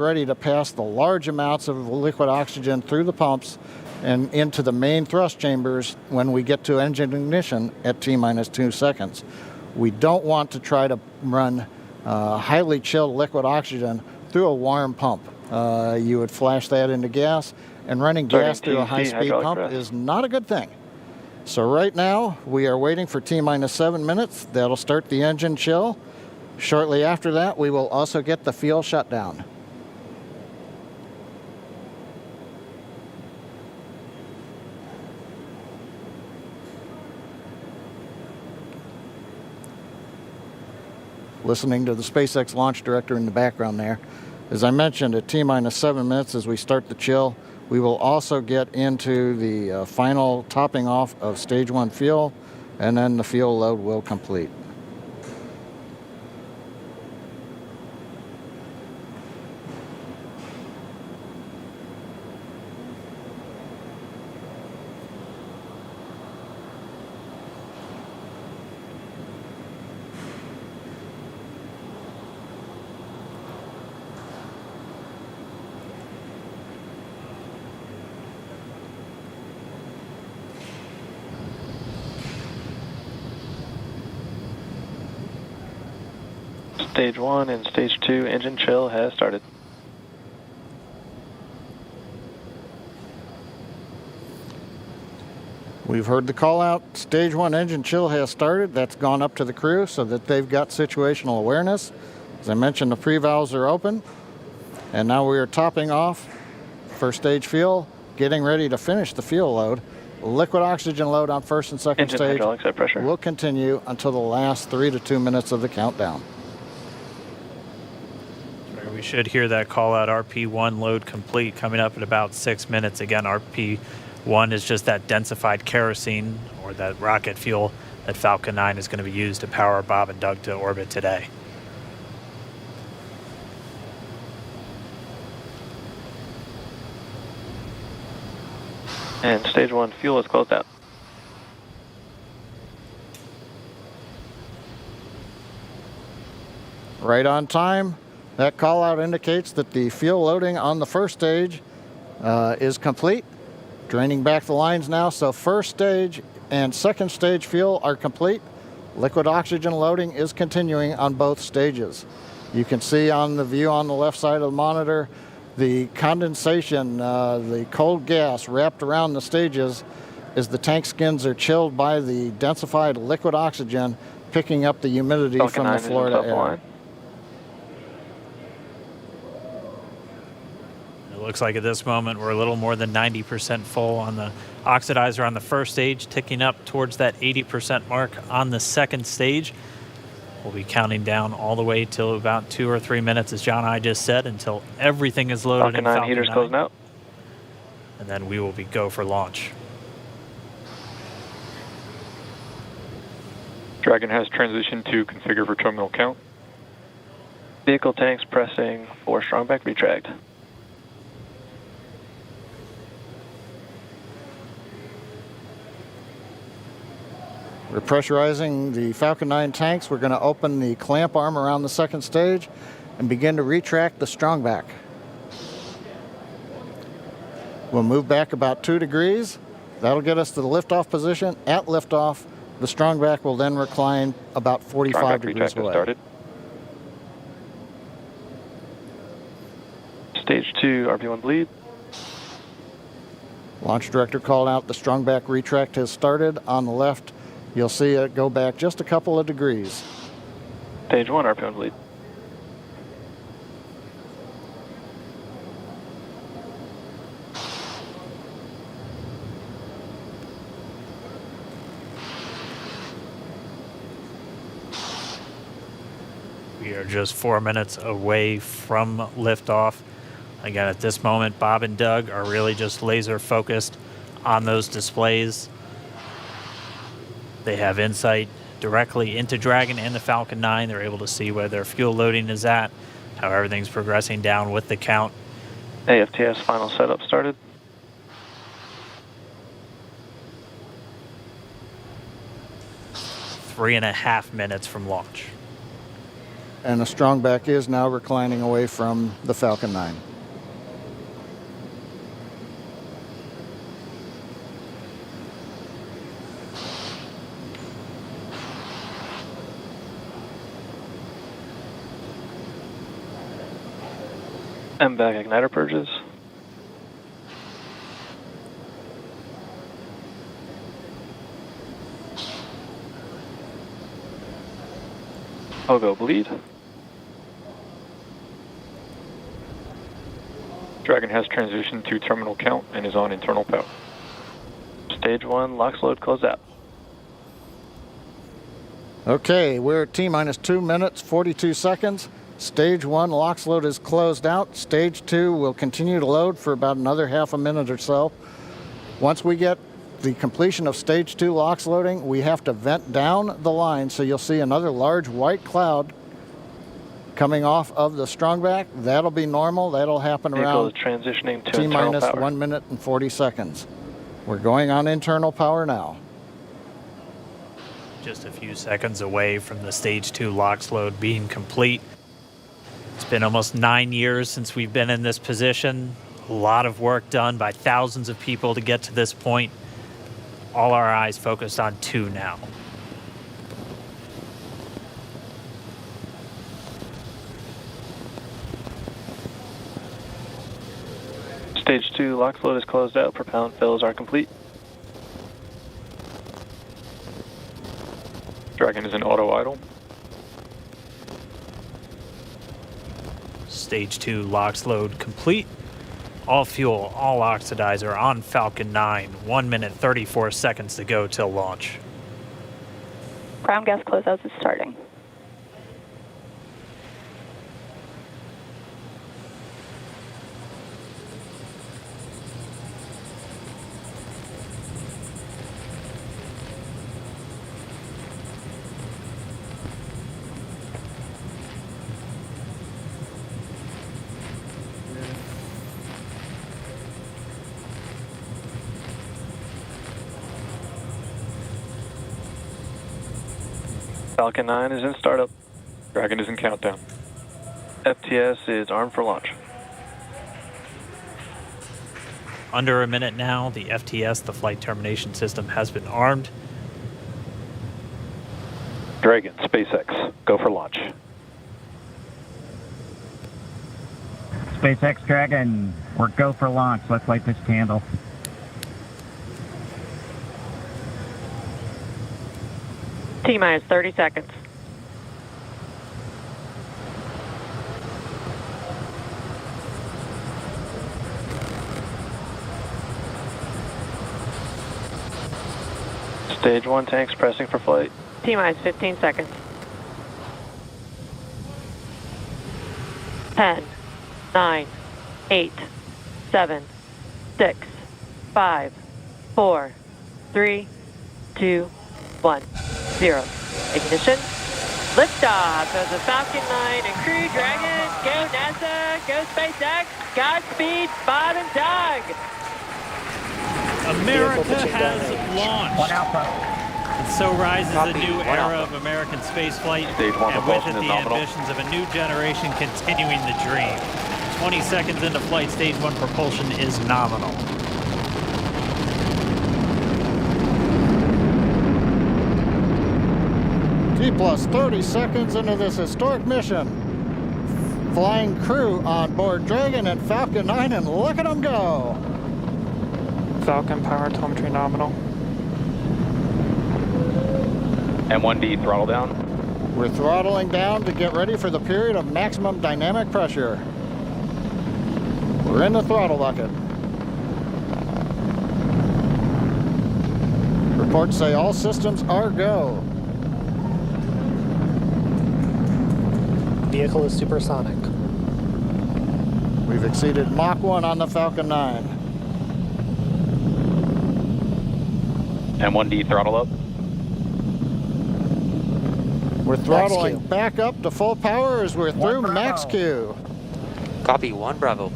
ready to pass the large amounts of liquid oxygen through the pumps and into the main thrust chambers when we get to engine ignition at T-minus 2 seconds. We don't want to try to run highly chilled liquid oxygen through a warm pump. You would flash that into gas, and running gas through a high-speed pump is not a good thing. So right now, we are waiting for T-minus 7 minutes. That'll start the engine chill. Shortly after that, we will also get the fuel shutdown. Listening to the SpaceX launch director in the background there. As I mentioned, at T-minus 7 minutes as we start the chill, we will also get into the final topping off of stage 1 fuel, and then the fuel load will complete. Stage 1 and Stage 2 engine chill has started. We've heard the call out. Stage 1 engine chill has started. That's gone up to the crew so that they've got situational awareness. As I mentioned, the pre-valves are open. And now we are topping off first stage fuel, getting ready to finish the fuel load. Liquid oxygen load on first and second stage will continue until the last 3 to 2 minutes of the countdown. We should hear that call out RP1 load complete coming up at about 6 minutes. Again, RP1 is just that densified kerosene or that rocket fuel that Falcon 9 is going to be used to power Bob and Doug to orbit today. And Stage 1 fuel is closed out. Right on time. That call out indicates that the fuel loading on the first stage is complete. Draining back the lines now, so first stage and second stage fuel are complete. Liquid oxygen loading is continuing on both stages. You can see on the view on the left side of the monitor the condensation, the cold gas wrapped around the stages as the tank skins are chilled by the densified liquid oxygen picking up the humidity from the Florida air. It looks like at this moment we're a little more than 90% full on the oxidizer on the first stage, ticking up towards that 80% mark on the second stage. We'll be counting down all the way till about 2 or 3 minutes, as John and I just said, until everything is loaded in Falcon 9. Heaters closing out. And then we will be go for launch. Dragon has transitioned to configure for terminal count. Vehicle tanks pressing for strongback retract. We're pressurizing the Falcon 9 tanks. We're going to open the clamp arm around the second stage and begin to retract the strongback. We'll move back about 2 degrees. That'll get us to the liftoff position. At liftoff, the strongback will then recline about 45 degrees away. Started. Stage 2, RP1 bleed. Launch director called out the strongback retract has started. On the left, you'll see it go back just a couple of degrees. Stage 1, RP1 bleed. We are just 4 minutes away from liftoff. Again, at this moment, Bob and Doug are really just laser focused on those displays. They have insight directly into Dragon and the Falcon 9. They're able to see where their fuel loading is at, how everything's progressing down with the count. AFTS final setup started. Three and a half minutes from launch. and the Strongback is now reclining away from the Falcon 9. MVAC igniter purges. Pogo bleed. Dragon has transitioned to terminal count and is on internal power. Stage 1, LOX load closed out. Okay, we're at T-minus 2 minutes, 42 seconds. Stage 1 LOX load is closed out. Stage 2 will continue to load for about another half a minute or so. Once we get the completion of Stage 2 LOX loading, we have to vent down the line, so you'll see another large white cloud coming off of the Strongback. That'll be normal. That'll happen Vehicle around is transitioning to internal T-minus power. 1 minute and 40 seconds. We're going on internal power now. Just a few seconds away from the Stage 2 LOX load being complete. It's been almost 9 years since we've been in this position. A lot of work done by thousands of people to get to this point. All our eyes focused on 2 now. Stage 2 LOX load is closed out. Propellant fills are complete. Dragon is in auto idle. Stage 2 LOX load complete. All fuel, all oxidizer on Falcon 9. 1 minute, 34 seconds to go till launch. Ground gas closeouts is starting. Falcon 9 is in startup. Dragon is in countdown. FTS is armed for launch. Under a minute now, the FTS, the flight termination system, has been armed. Dragon, SpaceX, go for launch. SpaceX Dragon, we're go for launch. Let's light this candle. T-minus 30 seconds. Stage 1 tanks pressing for flight. T-minus 15 seconds. 10, 9, 8, 7, 6, 5, 4, 3, 2, 1, 0. Ignition. Liftoff of the Falcon 9 and Crew Dragon. Go NASA, go SpaceX. Godspeed, Bob and Doug. America has launched. One Alpha. And so rises a new era of American spaceflight, Stage 1 and with it propulsion is the nominal. ambitions of a new generation continuing the dream. 20 seconds into flight, Stage 1 propulsion is nominal. T plus 30 seconds into this historic mission. Flying crew on board Dragon and Falcon 9, and look at them go. Falcon power telemetry nominal. M1D, throttle down. We're throttling down to get ready for the period of maximum dynamic pressure. We're in the throttle bucket. Reports say all systems are go. Vehicle is supersonic. We've exceeded Mach 1 on the Falcon 9. M1D, throttle up. We're throttling Max Q. back up to full power as we're through Bravo. Max Q. Copy, 1 Bravo.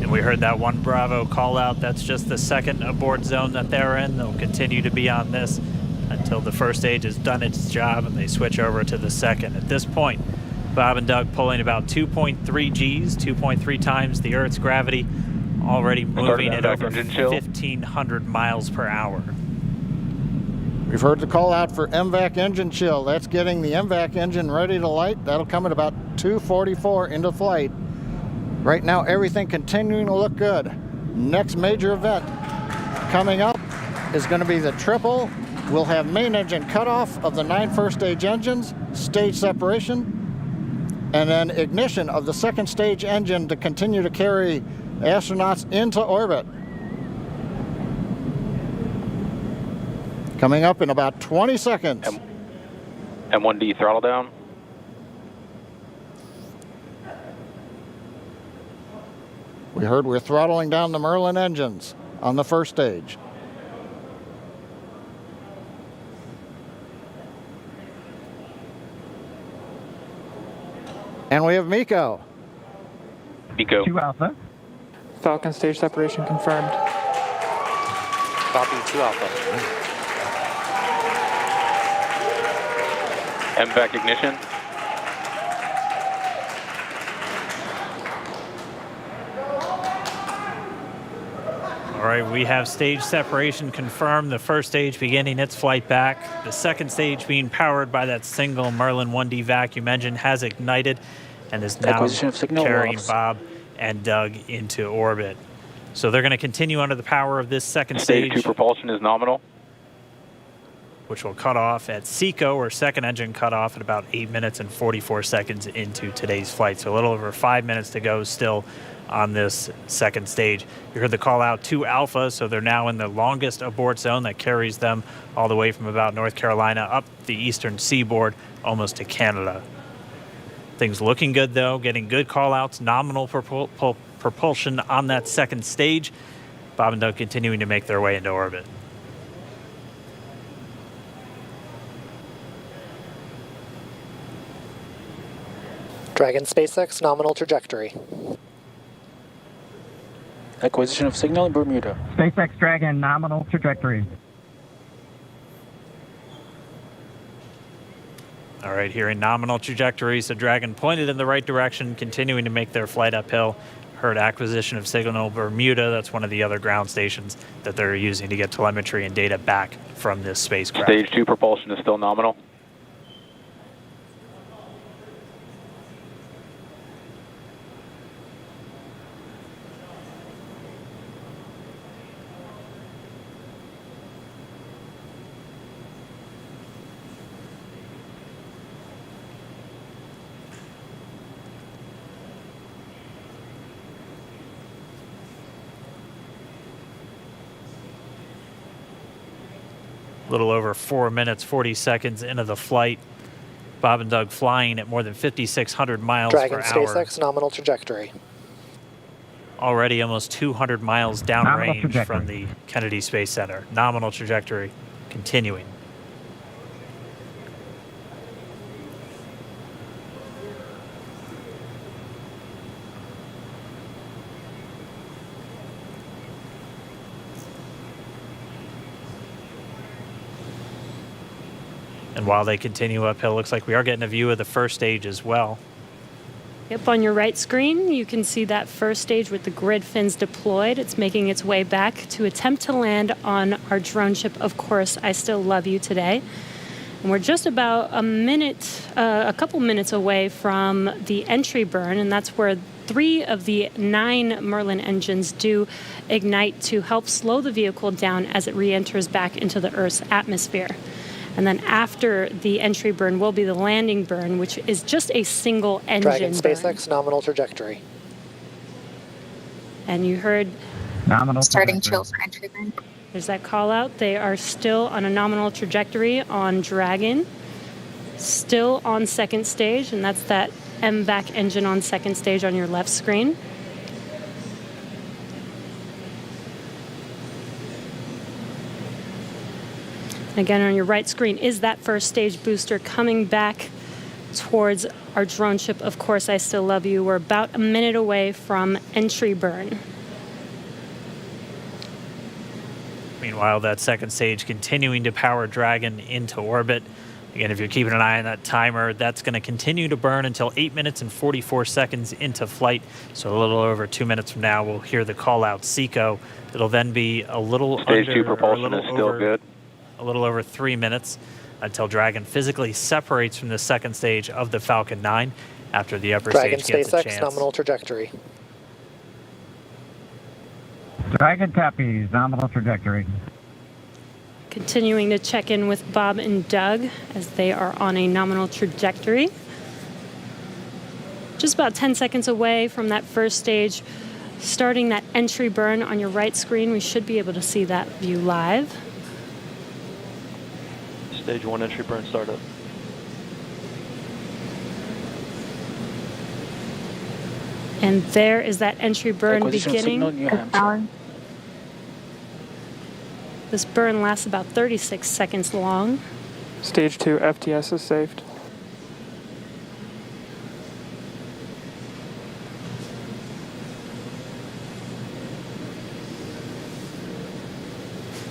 And we heard that 1 Bravo call out. That's just the second abort zone that they're in. They'll continue to be on this until until the first stage has done its job and they switch over to the second. At this point, Bob and Doug pulling about 2.3 Gs, 2.3 times the Earth's gravity, already moving at over 1,500 miles per hour. We've heard the call out for MVAC engine chill. That's getting the MVAC engine ready to light. That'll come at about 2:44 into flight. Right now, everything continuing to look good. Next major event coming up is going to be the triple. We'll have main engine cutoff of the 9 first stage engines, stage separation, and then ignition of the second stage engine to continue to carry astronauts into orbit. Coming up in about 20 seconds. M1D throttle down. We heard we're throttling down the Merlin engines on the first stage. And we have Miko. Miko. 2 Alpha. Falcon stage separation confirmed. Copy 2 Alpha. MVAC ignition. All right, we have stage separation confirmed. The first stage beginning its flight back. The second stage being powered by that single Merlin 1D vacuum engine has ignited and is now carrying Bob and Doug into orbit. So they're going to continue under the power of this second Stage 2 stage, propulsion is nominal. which will cut off at SECO, or second engine cut off at about 8 minutes and 44 seconds into today's flight. So a little over 5 minutes to go still on this second stage. You heard the call out to Alpha, so they're now in the longest abort zone that carries them all the way from about North Carolina up the eastern seaboard almost to Canada. Things looking good though, getting good call outs, nominal propulsion on that second stage. Bob and Doug continuing to make their way into orbit. Dragon SpaceX nominal trajectory. Acquisition of signal in Bermuda. SpaceX Dragon nominal trajectory. All right, here in nominal trajectory, so Dragon pointed in the right direction, continuing to make their flight uphill. Heard acquisition of signal Bermuda. That's one of the other ground stations that they're using to get telemetry and data back from this spacecraft. Stage 2 propulsion is still nominal. A little over 4 minutes, 40 seconds into the flight. Bob and Doug flying at more than 5,600 miles Dragon per hour. SpaceX nominal trajectory. Already almost 200 miles downrange from the Kennedy Space Center. Nominal trajectory continuing. And while they continue uphill, looks like we are getting a view of the first stage as well. Yep, on your right screen, you can see that first stage with the grid fins deployed. It's making its way back to attempt to land on our drone ship, Of Course I Still Love You today. And we're just about a couple minutes away from the entry burn, and that's where 3 of the 9 Merlin engines do ignite to help slow the vehicle down as it re-enters back into the Earth's atmosphere. And then after the entry burn will be the landing burn, which is just a single engine Dragon SpaceX nominal trajectory. And you heard Nominal Starting trajectory. chill for entry burn. there's that call out. They are still on a nominal trajectory on Dragon, still on second stage, and that's that MVAC engine on second stage on your left screen. Again, on your right screen is that first stage booster coming back towards our drone ship, Of Course I Still Love You. We're about a minute away from entry burn. Meanwhile, that second stage continuing to power Dragon into orbit. Again, if you're keeping an eye on that timer, that's going to continue to burn until 8 minutes and 44 seconds into flight. So a little over 2 minutes from now, we'll hear the call out SECO. It'll then be a little Stage under, 2 propulsion or a little is still over, good. A little over 3 minutes until Dragon physically separates from the second stage of the Falcon 9 after the upper Dragon stage gets a SpaceX chance. nominal trajectory. Dragon copies, nominal trajectory. Continuing to check in with Bob and Doug as they are on a nominal trajectory. Just about 10 seconds away from that first stage, starting that entry burn on your right screen. We should be able to see that view live. Stage 1 entry burn startup. And there is that entry burn Acquisition of beginning. signal, New Hampshire. This burn lasts about 36 seconds long. Stage 2 FTS is saved.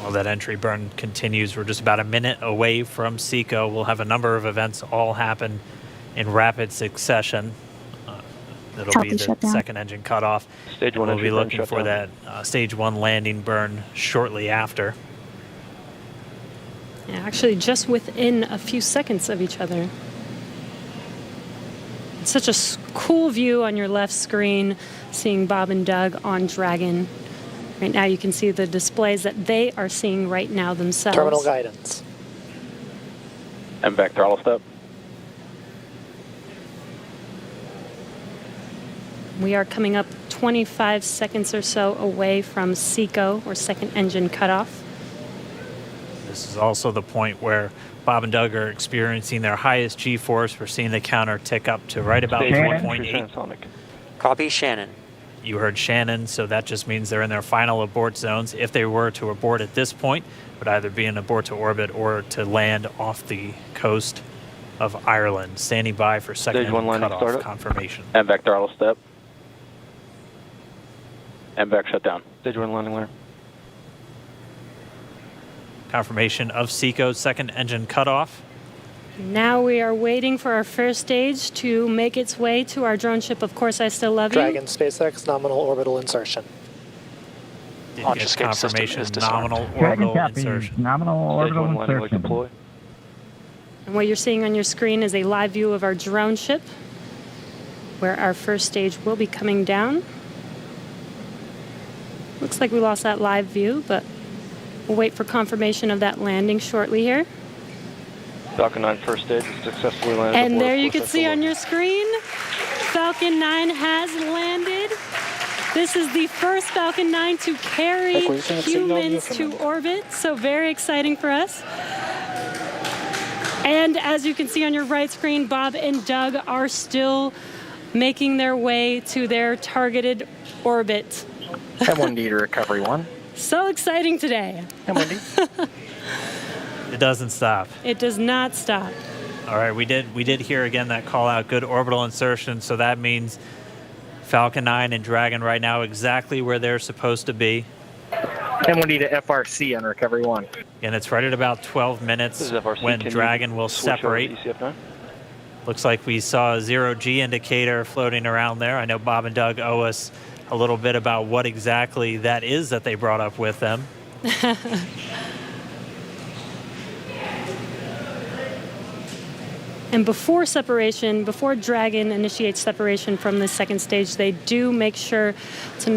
While that entry burn continues, we're just about a minute away from SECO. We'll have a number of events all happen in rapid succession. That'll be the second engine cutoff. Stage 1 We'll entry be burn looking for shutdown. that stage 1 landing burn shortly after. Yeah, actually, just within a few seconds of each other. It's such a cool view on your left screen, seeing Bob and Doug on Dragon. Right now, you can see the displays that they are seeing right now themselves. Terminal guidance. MVAC throttle step. We are coming up 25 seconds or so away from SECO, or second engine cutoff. This is also the point where Bob and Doug are experiencing their highest G-force. We're seeing the counter tick up to right about Stage 1 1.8. entry transonic. Copy, Shannon. You heard Shannon, so that just means they're in their final abort zones. If they were to abort at this point, it would either be an abort to orbit or to land off the coast of Ireland. Standing by for second Stage 1 engine landing cutoff startup. confirmation. MVAC throttle step. MVAC shutdown. Stage 1 landing layer. Confirmation of SECO's second engine cutoff. Now we are waiting for our first stage to make its way to our drone ship. Of course, I still love you. Dragon SpaceX nominal orbital insertion. Did Launch get escape system confirmation is disarmed. nominal Dragon orbital copies, insertion. nominal Stage orbital 1 landing leg insertion. deploy. And what you're seeing on your screen is a live view of our drone ship, where our first stage will be coming down. Looks like we lost that live view, but we'll wait for confirmation of that landing shortly here. Falcon 9 first stage is successfully landed. And aboard there you course can see SLO. on your screen, Falcon 9 has landed. This is the first Falcon 9 to carry Acquisition of signal, humans to Newfoundland. orbit, so very exciting for us. And as you can see on your right screen, Bob and Doug are still making their way to their targeted orbit. M1D to recovery 1. So exciting today. M1D. It doesn't stop. It does not stop. All right, we did hear again that call out, good orbital insertion, so that means Falcon 9 and Dragon right now exactly where they're supposed to be. M1D to FRC on recovery 1. And it's right at about 12 minutes This is FRC. when Can you Dragon will switch over to separate. ECF9? Looks like we saw a 0G indicator floating around there. I know Bob and Doug owe us a little bit about what exactly that is that they brought up with them. And before separation, before Dragon initiates separation from the second stage, they do make sure to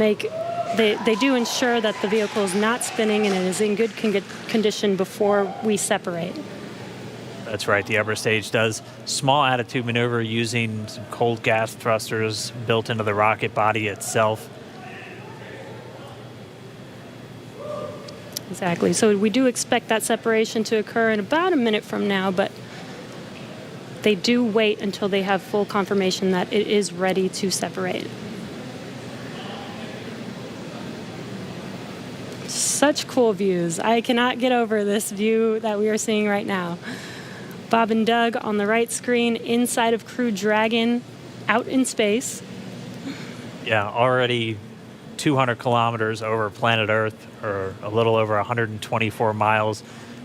they do ensure that the vehicle is not spinning and it is in good condition before we separate. That's right. The upper stage does small attitude maneuver using some cold gas thrusters built into the rocket body itself. Exactly. So we do expect that separation to occur in about a minute from now, but they do wait until they have full confirmation that it is ready to separate. Such cool views. I cannot get over this view that we are seeing right now. Bob and Doug on the right screen, inside of Crew Dragon, out in space. Yeah, already 200 kilometers over planet Earth, or a little over 124 miles,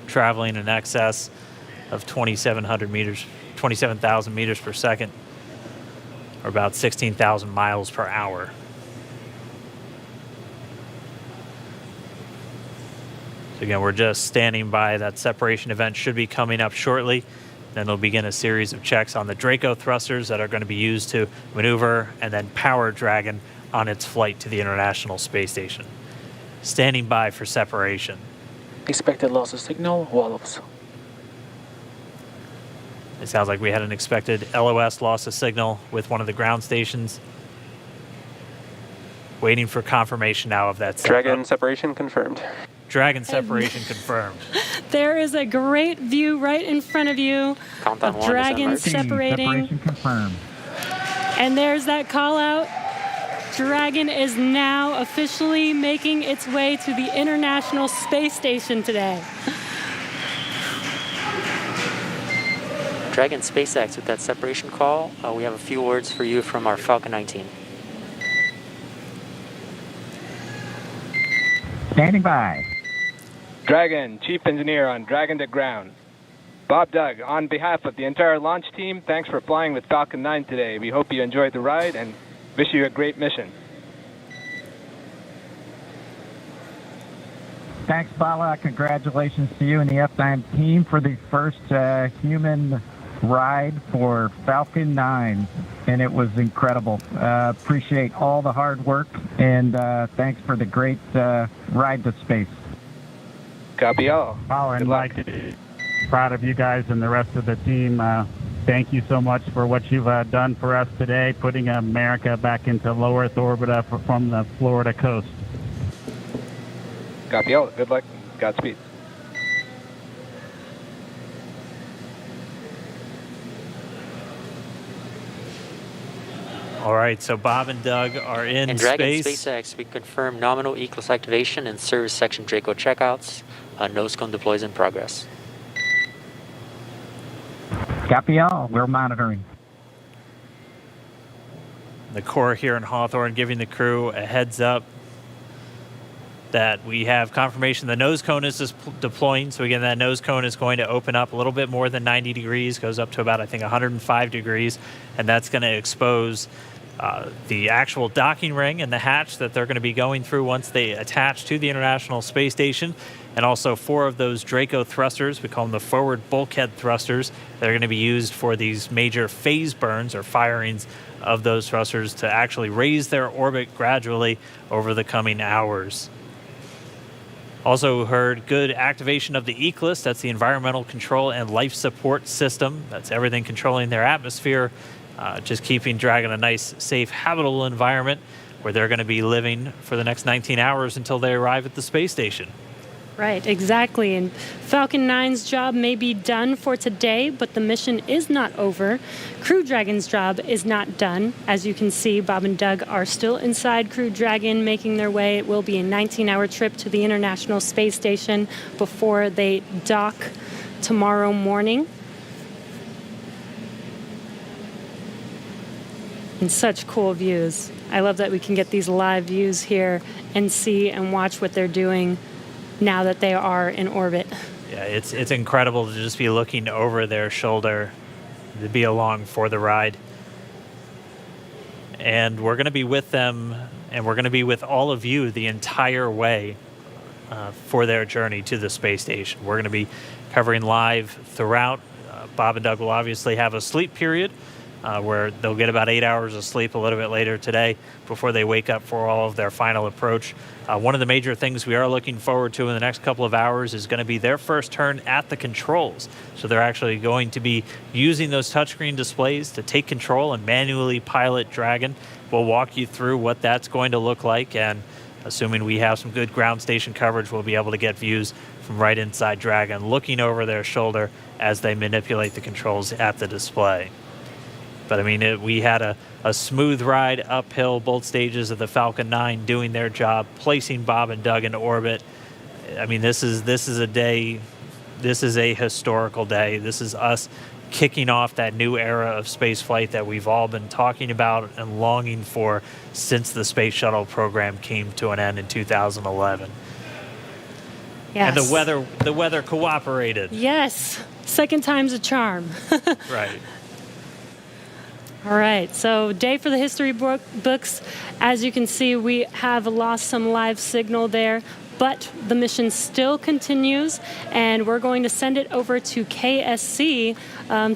traveling in excess of 2,700 meters, 27,000 meters per second, or about 16,000 miles per hour. So again, we're just standing by. That separation event should be coming up shortly. Then they'll begin a series of checks on the Draco thrusters that are going to be used to maneuver and then power Dragon on its flight to the International Space Station. Standing by for separation. Expected loss of signal, wallops. It sounds like we had an expected LOS loss of signal with one of the ground stations. Waiting for confirmation now of that. Dragon separation confirmed. Dragon separation confirmed. There is a great view right in front of you Countdown of one, Dragon is that right? separating. Separation confirmed. And there's that call out. Dragon is now officially making its way to the International Space Station today. Dragon SpaceX, with that separation call, we have a few words for you from our Falcon 9 team. Standing by. Dragon, Chief Engineer on Dragon to Ground. Bob Doug, on behalf of the entire launch team, thanks for flying with Falcon 9 today. We hope you enjoyed the ride and wish you a great mission. Thanks, Bala. Congratulations to you and the F9 team for the first human ride for Falcon 9. And it was incredible. Appreciate all the hard work, and thanks for the great ride to space. Copy all. Oh, and Mike, proud of you guys and the rest of the team. Thank you so much for what you've done for us today, putting America back into low Earth orbit from the Florida coast. Copy all. Good luck. Godspeed. All right, so Bob and Doug are in And Dragon space. SpaceX, we confirm nominal ECLS activation and service section Draco checkouts. Nose cone deploys in progress. Copy all. We're monitoring. The Corps here in Hawthorne giving the crew a heads up that we have confirmation the nose cone is deploying. So again, that nose cone is going to open up a little bit more than 90 degrees, goes up to about, I think, 105 degrees, and that's going to expose the actual docking ring and the hatch that they're going to be going through once they attach to the International Space Station, and also 4 of those Draco thrusters, we call them the forward bulkhead thrusters, that are going to be used for these major phase burns or firings of those thrusters to actually raise their orbit gradually over the coming hours. Also heard good activation of the ECLS, that's the Environmental Control and Life Support System. That's everything controlling their atmosphere, just keeping Dragon a nice, safe, habitable environment where they're going to be living for the next 19 hours until they arrive at the space station. Right, exactly. And Falcon 9's job may be done for today, but the mission is not over. Crew Dragon's job is not done. As you can see, Bob and Doug are still inside Crew Dragon, making their way. It will be a 19-hour trip to the International Space Station before they dock tomorrow morning. And such cool views. I love that we can get these live views here and see and watch what they're doing now that they are in orbit. Yeah, it's incredible to just be looking over their shoulder, to be along for the ride. And we're going to be with them, and we're going to be with all of you the entire way for their journey to the space station. We're going to be covering live throughout. Bob and Doug will obviously have a sleep period where they'll get about 8 hours of sleep a little bit later today before they wake up for all of their final approach. One of the major things we are looking forward to in the next couple of hours is going to be their first turn at the controls. So they're actually going to be using those touchscreen displays to take control and manually pilot Dragon. We'll walk you through what that's going to look like, and assuming we have some good ground station coverage, we'll be able to get views from right inside Dragon, looking over their shoulder as they manipulate the controls at the display. But I mean, we had a smooth ride uphill, both stages of the Falcon 9 doing their job, placing Bob and Doug into orbit. I mean, this is a day, this is a historical day. This is us kicking off that new era of space flight that we've all been talking about and longing for since the space shuttle program came to an end in 2011. Yes. And the weather cooperated. Yes. Second time's a charm. Right. All right, so day for the history books. As you can see, we have lost some live signal there, but the mission still continues, and we're going to send it over to KSC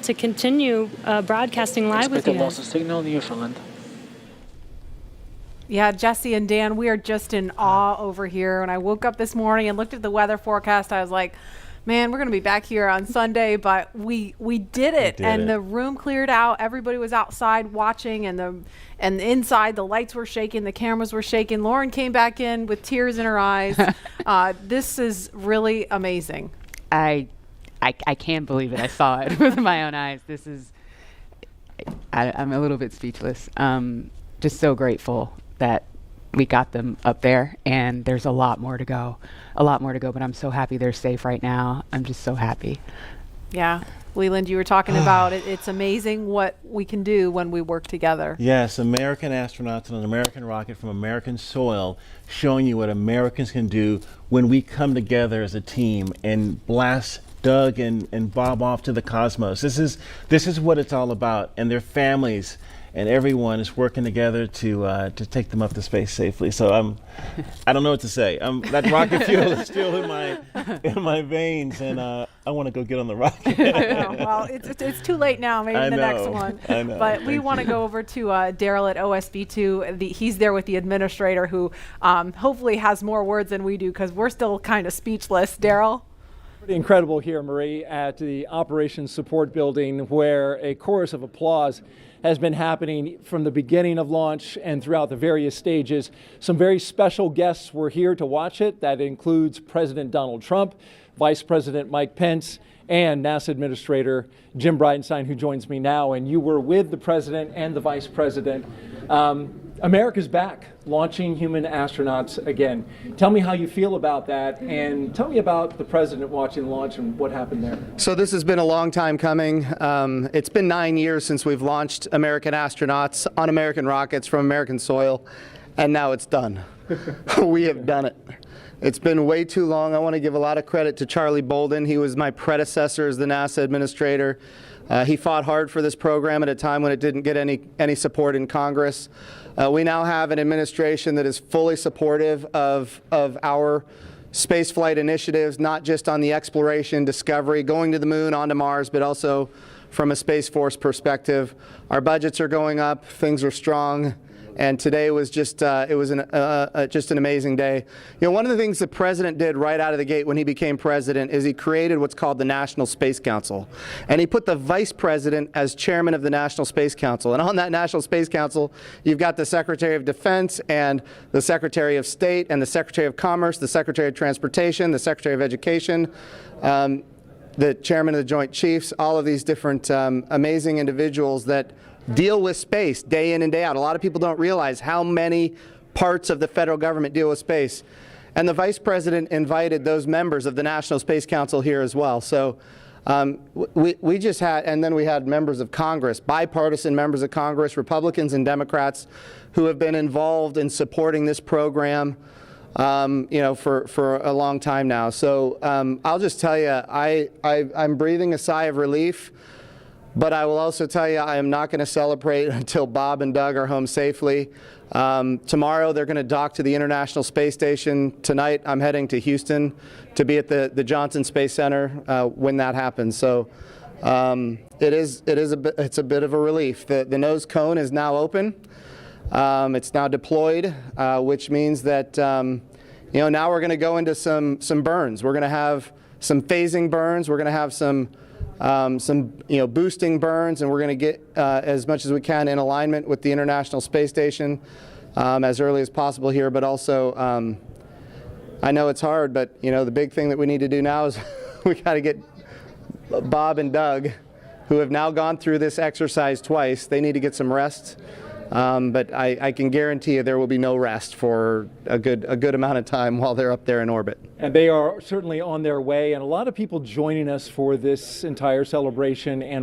to continue broadcasting live with you Expected loss guys. of signal, Newfoundland. Yeah, Jesse and Dan, we are just in awe over here. When I woke up this morning and looked at the weather forecast, I was like, man, we're going to be back here on Sunday, but we did it. The room cleared out. Everybody was outside watching, and inside the lights were shaking, the cameras were shaking. Lauren came back in with tears in her eyes. This is really amazing. I can't believe it. I saw it with my own eyes. This is, I'm a little bit speechless. Just so grateful that we got them up there, and there's a lot more to go, but I'm so happy they're safe right now. I'm just so happy. Yeah. Leland, you were talking about it. It's amazing what we can do when we work together. Yes, American astronauts on an American rocket from American soil, showing you what Americans can do when we come together as a team and blast Doug and Bob off to the cosmos. This is what it's all about, and their families and everyone is working together to take them up to space safely. So I don't know what to say. That rocket fuel is still in my veins, and I want to go get on the rocket. Well, it's too late now. Maybe the next one. I know. But we want to go over to Daryl at OSB2. He's there with the administrator, who hopefully has more words than we do, because we're still kind of speechless. Daryl? Pretty incredible here, Marie, at the Operations Support Building, where a chorus of applause has been happening from the beginning of launch and throughout the various stages. Some very special guests were here to watch it. That includes President Donald Trump, Vice President Mike Pence, and NASA Administrator Jim Bridenstine, who joins me now. And you were with the President and the Vice President. America's back, launching human astronauts again. Tell me how you feel about that, and tell me about the President watching the launch and what happened there. So this has been a long time coming. It's been 9 years since we've launched American astronauts on American rockets from American soil, and now it's done. We have done it. It's been way too long. I want to give a lot of credit to Charlie Bolden. He was my predecessor as the NASA administrator. He fought hard for this program at a time when it didn't get any support in Congress. We now have an administration that is fully supportive of our spaceflight initiatives, not just on the exploration, discovery, going to the moon, onto Mars, but also from a Space Force perspective. Our budgets are going up, things are strong, and today was just just an amazing day. You know, one of the things the President did right out of the gate when he became President is he created what's called the National Space Council, and he put the Vice President as chairman of the National Space Council. And on that National Space Council, you've got the Secretary of Defense and the Secretary of State and the Secretary of Commerce, the Secretary of Transportation, the Secretary of Education, the Chairman of the Joint Chiefs, all of these different amazing individuals that deal with space day in and day out. A lot of people don't realize how many parts of the federal government deal with space. And the Vice President invited those members of the National Space Council here as well. So we just had, and then we had members of Congress, bipartisan members of Congress, Republicans and Democrats, who have been involved in supporting this program you know, for a long time now. So I'll just tell you, I'm breathing a sigh of relief. But I will also tell you, I am not going to celebrate until Bob and Doug are home safely. Tomorrow, they're going to dock to the International Space Station. Tonight, I'm heading to Houston to be at the Johnson Space Center when that happens. So it's a bit of a relief. The nose cone is now open. It's now deployed, which means that you know, now we're going to go into some burns. We're going to have some phasing burns. We're going to have some you know, boosting burns, and we're going to get as much as we can in alignment with the International Space Station as early as possible here. But also, I know it's hard, but you know, the big thing that we need to do now is we got to get Bob and Doug, who have now gone through this exercise twice. They need to get some rest. But I can guarantee you there will be no rest for a good amount of time while they're up there in orbit. And they are certainly on their way, and a lot of people joining us for this entire celebration and